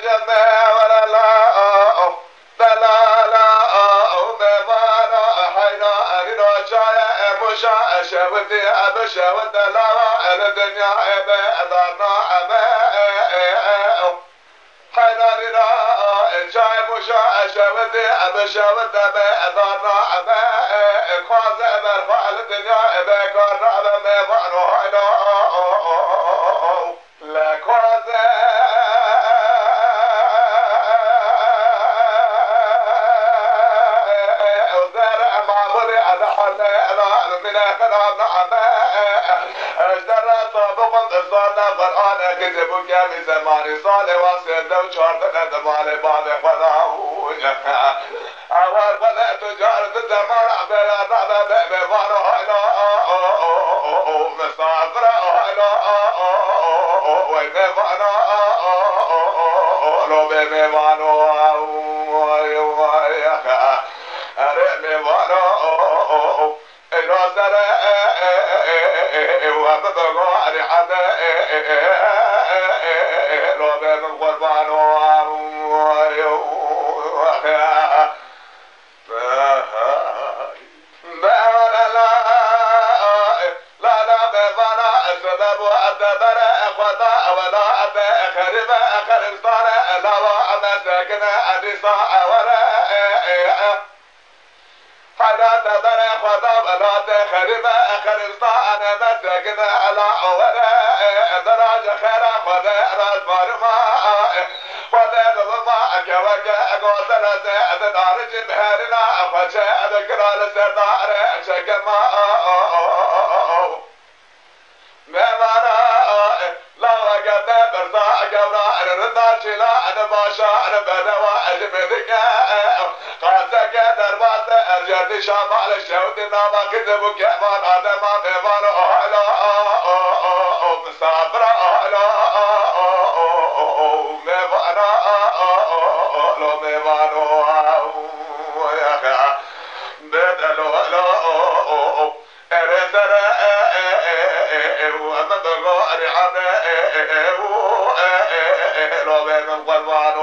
جمع ولا لا دلالا ميمانا حينا أرينا شايا مشا شوتي أبشا ودلالا الدنيا دارنا حينا أرينا شايا مشا شوتي أبشا ودلالا خوازة برفع الدنيا بكرنا ميمانا حينا لا خوازة من خلال اشترى سابقا صالة قرآن كذب كامي زمان صالة واسد وشارت مال بعض خلاهوش أول ولا تجارة الزمان بلا رابع بمبارو هلا مسافر هلا ويبمبارو لو بمبارو خرب خربطان مسكنا على وراء دراج خير خذ راس مرمى خذ ظما كوجا قوتنا زاد دارج بهرنا خشى ذكرى لسردار شكما ممانا لا وقت برزا قبرا رضا شلا انا باشا انا بدوا اجمدك قاسك دربات ارجد شمال الشوت ناما كذب كمان آدم بمان أهلا مسافر أهلا مبانا لو مبانو يا خا بدلو لا ارسل ومن بغار عنا لو بمن قلبانو